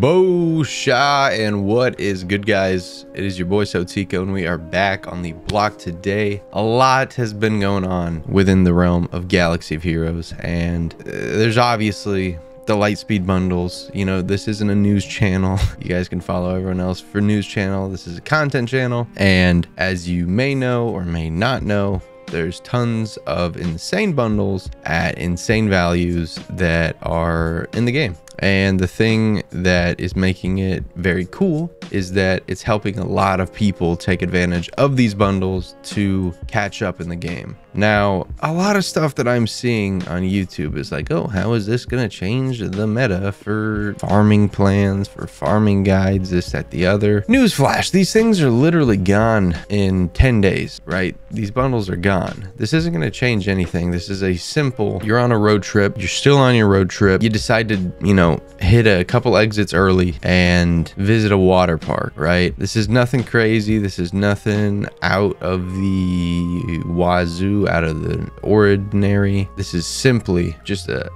Bosha, and what is good, guys? It is your boy SoTeeko, and we are back on the block today. A lot has been going on within the realm of Galaxy of Heroes, and there's obviously the Lightspeed bundles. You know, this isn't a news channel. You guys can follow everyone else for news channel. This is a content channel, and as you may know or may not know, there's tons of insane bundles at insane values that are in the game. And the thing that is making it very cool is that it's helping a lot of people take advantage of these bundles to catch up in the game. Now, a lot of stuff that I'm seeing on YouTube is like, oh, how is this going to change the meta for farming plans, for farming guides, this, that, the other. Newsflash, these things are literally gone in 10 days, right? These bundles are gone. This isn't going to change anything. This is a simple, you're on a road trip, you're still on your road trip, you decide to, you know, hit a couple exits early and visit a water park, right? This is nothing crazy. This is nothing out of the wazoo, out of the ordinary. This is simply just a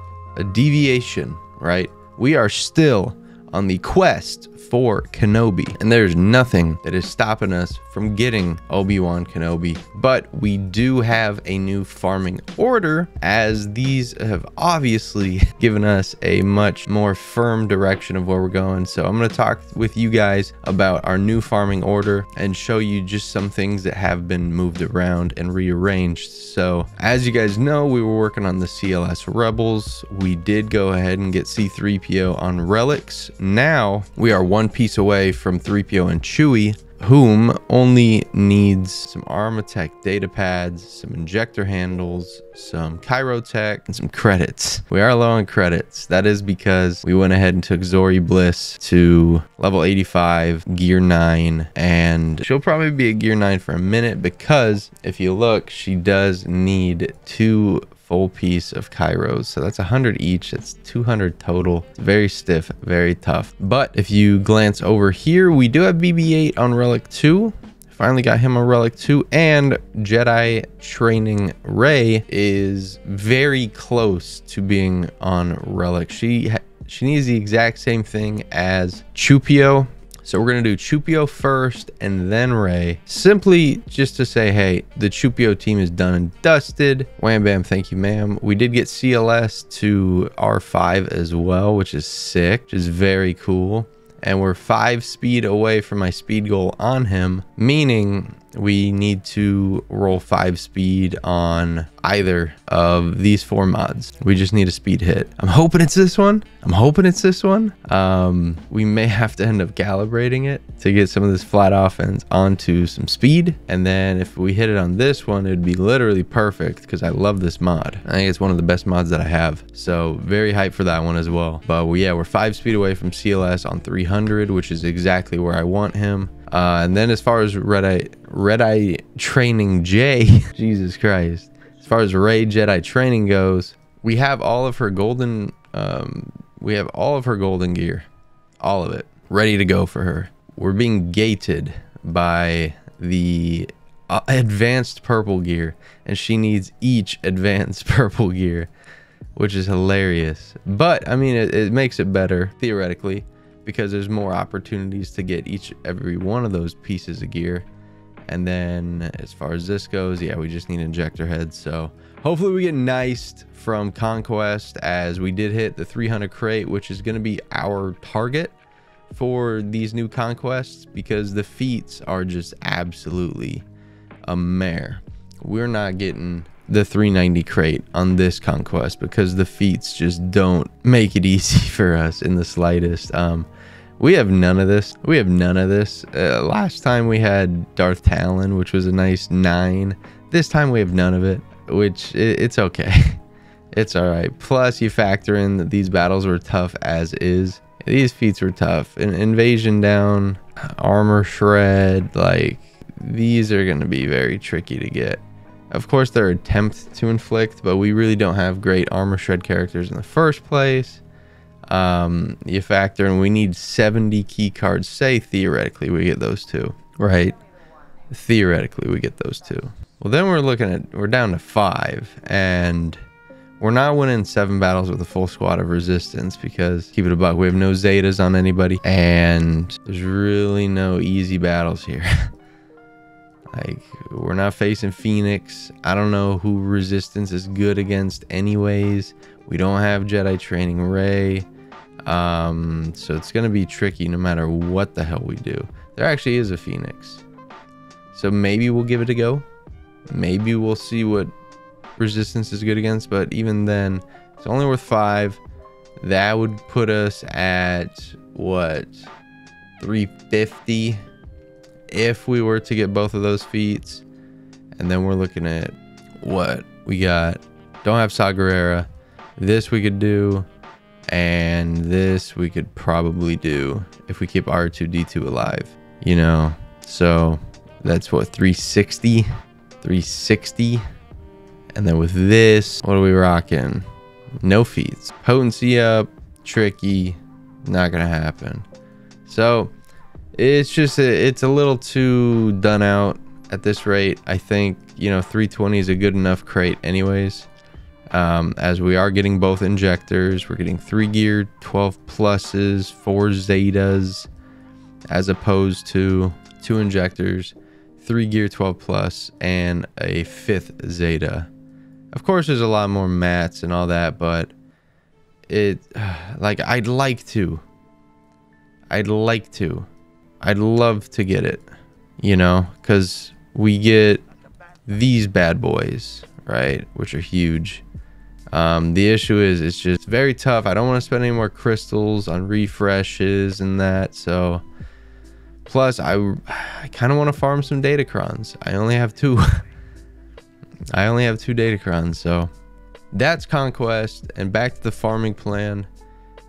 deviation, right? We are still on the quest for Kenobi, and there's nothing that is stopping us from getting Obi-Wan Kenobi, but we do have a new farming order, as these have obviously given us a much more firm direction of where we're going. So I'm going to talk with you guys about our new farming order and show you just some things that have been moved around and rearranged. So as you guys know, we were working on the CLS Rebels. We did go ahead and get C-3PO on relics. Now we are one piece away from 3PO and Chewie, whom only needs some Armatech data pads, some injector handles, some Chirotech, and some credits. We are low on credits. That is because we went ahead and took Zori Bliss to level 85, gear 9, and she'll probably be a gear 9 for a minute, because if you look, she does need 2 full piece of Kairos, so that's 100 each. That's 200 total. It's very stiff, very tough. But if you glance over here, we do have BB-8 on relic 2. Finally got him on relic 2, and Jedi training Rey is very close to being on relic. She needs the exact same thing as Chupio. So we're going to do Chupio first and then Rey, simply just to say, hey, the Chupio team is done and dusted. Wham bam, thank you, ma'am. We did get CLS to R5 as well, which is sick, which is very cool. And we're 5 speed away from my speed goal on him, meaning we need to roll 5 speed on either of these 4 mods. We just need a speed hit. I'm hoping it's this one. We may have to end up calibrating it to get some of this flat offense onto some speed. And then if we hit it on this one, it'd be literally perfect, because I love this mod. I think it's one of the best mods that I have. So very hyped for that one as well. But yeah, we're 5 speed away from CLS on 300, which is exactly where I want him. And then as far as Red Eye Training J, Jesus Christ. As far as Rey Jedi training goes, we have all of her golden, gear, all of it, ready to go for her. We're being gated by the advanced purple gear, and she needs each advanced purple gear, which is hilarious. But I mean, it makes it better theoretically, because there's more opportunities to get every one of those pieces of gear. And then as far as this goes, yeah, we just need injector heads. So hopefully we get niced from Conquest, as we did hit the 300 crate, which is going to be our target for these new Conquests, because the feats are just absolutely a mare. We're not getting the 390 crate on this Conquest, because the feats just don't make it easy for us in the slightest. We have none of this. Last time we had Darth Talon, which was a nice 9. This time we have none of it, which it's okay. It's all right. Plus you factor in that these battles were tough as is. These feats were tough. Invasion down, armor shred, like these are going to be very tricky to get. Of course, they're attempts to inflict, but we really don't have great armor shred characters in the first place. You factor in we need 70 key cards. Say theoretically we get those 2, right? Theoretically we get those 2. Well, then we're down to 5, and We're not winning 7 battles with a full squad of resistance because, keep it a buck, we have no Zetas on anybody, and there's really no easy battles here. Like, we're not facing Phoenix. I don't know who resistance is good against anyways. We don't have Jedi training Rey. So it's going to be tricky no matter what the hell we do. There actually is a Phoenix. So maybe we'll give it a go. Maybe we'll see what resistance is good against, but even then, it's only worth 5. That would put us at, what, 350 if we were to get both of those feats. And then we're looking at what we got. Don't have Saw Gerrera. This we could do, and this we could probably do if we keep R2D2 alive, you know. So that's what, 360. And then with this, what are we rocking? No feats. Potency up, tricky, not gonna happen. So it's just it's a little too done out at this rate. I think, you know, 320 is a good enough crate anyways. As we are getting both injectors, we're getting 3 gear 12 pluses, 4 Zetas, as opposed to 2 injectors, 3 gear 12 plus, and a 5th Zeta. Of course, there's a lot more mats and all that, but like, I'd love to get it, you know, because we get these bad boys, right, which are huge. The issue is it's just very tough. I don't want to spend any more crystals on refreshes and that. So plus I kind of want to farm some datacrons. I only have 2. I only have 2 datacrons. So that's Conquest. And back to the farming plan.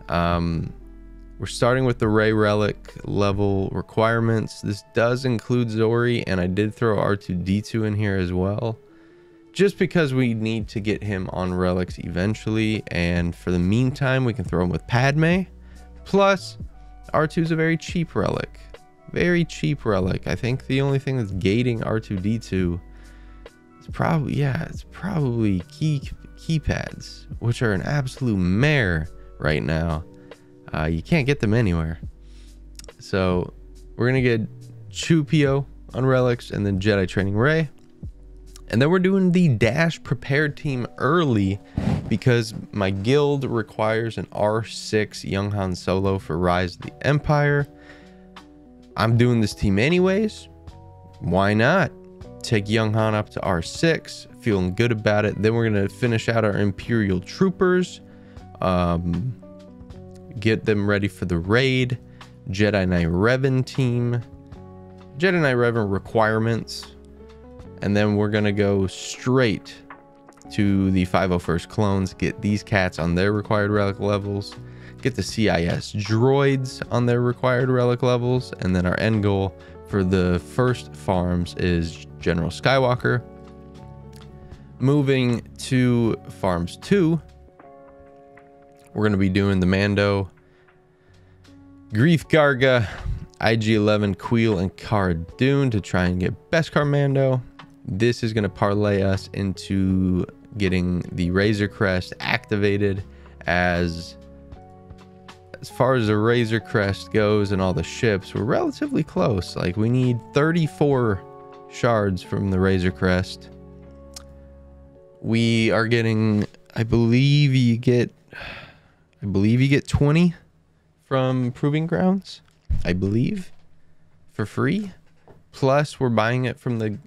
We're starting with the Rey relic level requirements. This does include Zori, and I did throw R2D2 in here as well, just because we need to get him on relics eventually, and for the meantime we can throw him with Padme. Plus R2 is a very cheap relic. I think the only thing that's gating R2D2 is probably, it's probably keypads, which are an absolute mare right now. You can't get them anywhere. So we're gonna get Chupio on relics, and then Jedi training Rey. And then we're doing the dash prepared team early because my guild requires an R6 Young Han Solo for Rise of the Empire. I'm doing this team anyways. Why not? Take Young Han up to R6, feeling good about it. Then we're going to finish out our Imperial Troopers. Get them ready for the raid. Jedi Knight Revan team. Jedi Knight Revan requirements. And then we're going to go straight to the 501st clones. Get these cats on their required relic levels. Get the CIS droids on their required relic levels. And then our end goal for the first farms is General Skywalker. Moving to farms 2. We're going to be doing the Mando, Grief Garga, IG-11, Queel, and Cara Dune to try and get Beskar Mando. This is going to parlay us into getting the Razor Crest activated. As far as the Razor Crest goes and all the ships, we're relatively close. Like, we need 34 shards from the Razor Crest. We are getting, I believe you get 20 from Proving Grounds, I believe, for free. Plus, we're buying it from the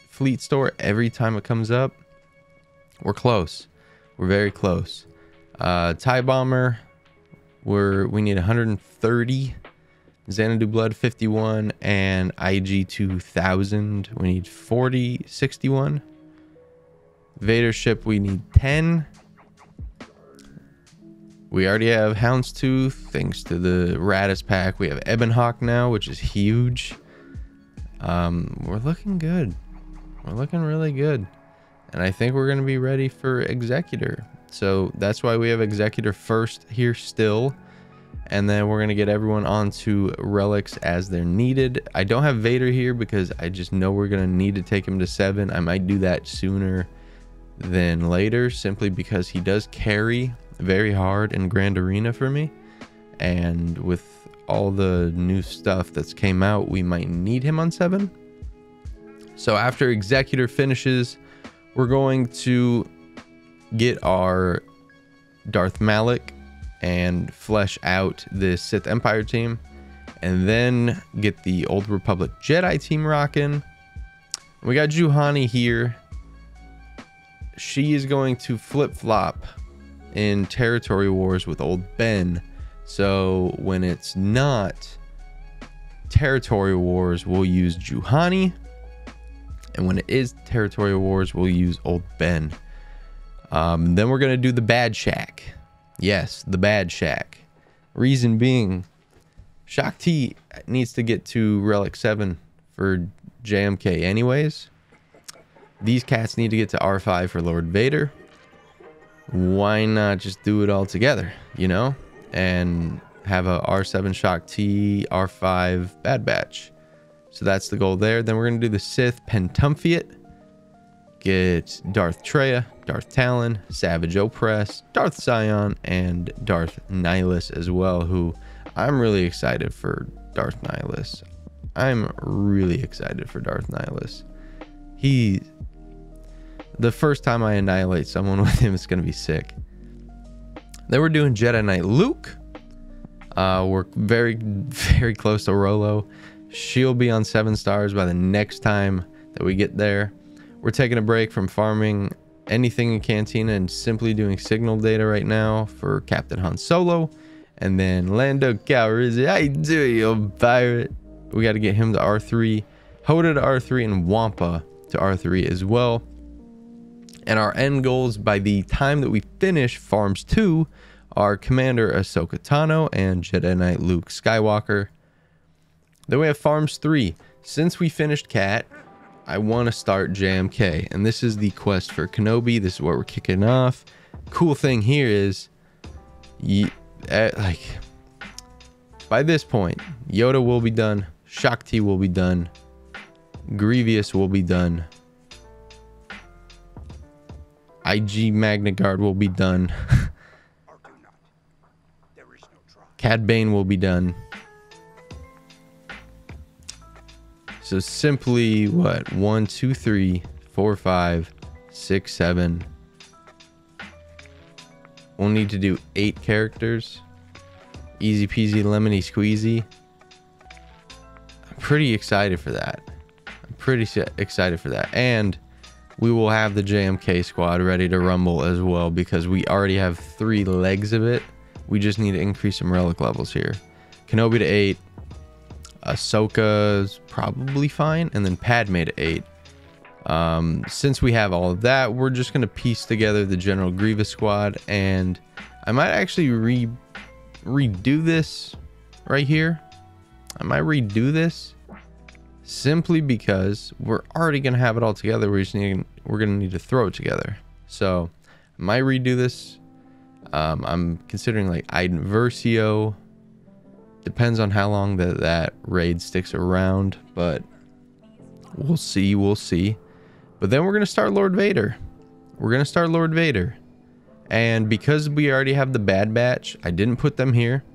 Fleet Store every time it comes up. We're close. We're very close. TIE Bomber, we need 130. Xanadu Blood 51 and IG 2000. We need 61. Vader ship, we need 10. We already have Houndstooth thanks to the Radis pack. We have Ebonhawk now, which is huge. We're looking good. We're looking really good. And I think we're going to be ready for Executor. So that's why we have Executor first here still. And then we're going to get everyone onto relics as they're needed. I don't have Vader here because I just know we're going to need to take him to 7. I might do that sooner than later, simply because he does carry very hard in Grand Arena for me. And with all the new stuff that's came out, we might need him on 7. So after Executor finishes, we're going to get our Darth Malik and flesh out the Sith Empire team, and then get the Old Republic Jedi team rocking. We got Juhani here. She is going to flip-flop in Territory Wars with Old Ben. So when it's not Territory Wars, we'll use Juhani. And when it is Territory Wars, we'll use Old Ben. Then we're going to do the Bad Shack. Yes, the Bad Shack. Reason being, Shaak Ti needs to get to Relic 7 for JMK anyways. These cats need to get to R5 for Lord Vader. Why not just do it all together, you know? And have a R7 Shaak Ti, R5 Bad Batch. So that's the goal there. Then we're going to do the Sith Pentumfiat. Get Darth Treya, Darth Talon, Savage Opress, Darth Sion, and Darth Nihilus as well, who I'm really excited for Darth Nihilus. I'm really excited for Darth Nihilus. The first time I annihilate someone with him is going to be sick. Then we're doing Jedi Knight Luke. We're very, very close to Rolo. She'll be on 7 stars by the next time that we get there. We're taking a break from farming anything in Cantina and simply doing signal data right now for Captain Han Solo. And then Lando Calrissian, how you doing, you pirate? We got to get him to R3, Hoda to R3, and Wampa to R3 as well. And our end goals by the time that we finish Farms 2 are Commander Ahsoka Tano and Jedi Knight Luke Skywalker. Then we have Farms 3. Since we finished Cat, I want to start JMK. And this is the quest for Kenobi. This is what we're kicking off. Cool thing here is, like, by this point, Yoda will be done. Shaak Ti will be done. Grievous will be done. IG Magna Guard will be done. Cad Bane will be done. So simply what? 1, 2, 3, 4, 5, 6, 7. We'll need to do 8 characters. Easy peasy lemony squeezy. I'm pretty excited for that. And we will have the JMK squad ready to rumble as well, because we already have 3 legs of it. We just need to increase some relic levels here. Kenobi to 8. Ahsoka's probably fine, and then Padme to 8. Since we have all of that, we're just going to piece together the General Grievous squad, and I might actually redo this right here. I might redo this simply because we're already going to have it all together. We're going to need to throw it together. So I might redo this. I'm considering like Iden Versio. Depends on how long that raid sticks around, but we'll see. But then we're going to start Lord Vader. And because we already have the Bad Batch, I didn't put them here.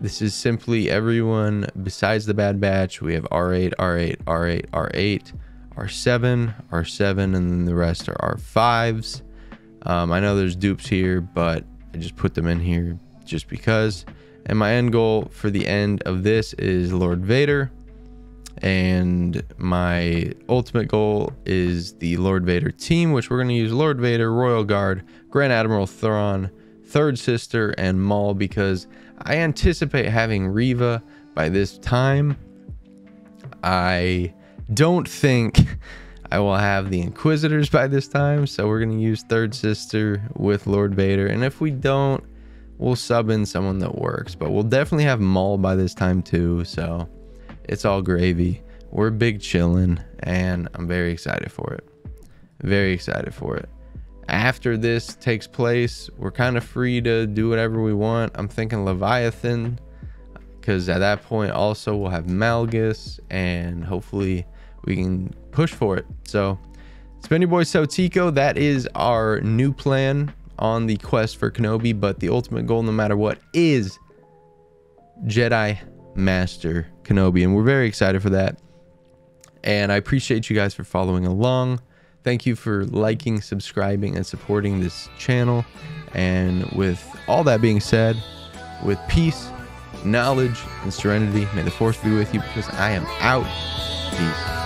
This is simply everyone besides the Bad Batch. We have R8, R8, R8, R8, R7, R7, and then the rest are R5s. I know there's dupes here, but I just put them in here just because. And my end goal for the end of this is Lord Vader. And my ultimate goal is the Lord Vader team, which we're going to use Lord Vader, Royal Guard, Grand Admiral Thrawn, Third Sister, and Maul, because I anticipate having Reva by this time. I don't think I will have the Inquisitors by this time, so we're going to use Third Sister with Lord Vader. And if we don't, we'll sub in someone that works, but we'll definitely have Maul by this time too, so it's all gravy. We're big chillin', and I'm very excited for it. After this takes place, we're kind of free to do whatever we want. I'm thinking Leviathan, because at that point also we'll have Malgus, and hopefully we can push for it. So It's been your boy SoTeeko. That is our new plan on the quest for Kenobi, but the ultimate goal, no matter what, is Jedi Master Kenobi, and we're very excited for that. And I appreciate you guys for following along. Thank you for liking, subscribing, and supporting this channel. And with all that being said, with peace, knowledge, and serenity, may the Force be with you, because I am out. Peace.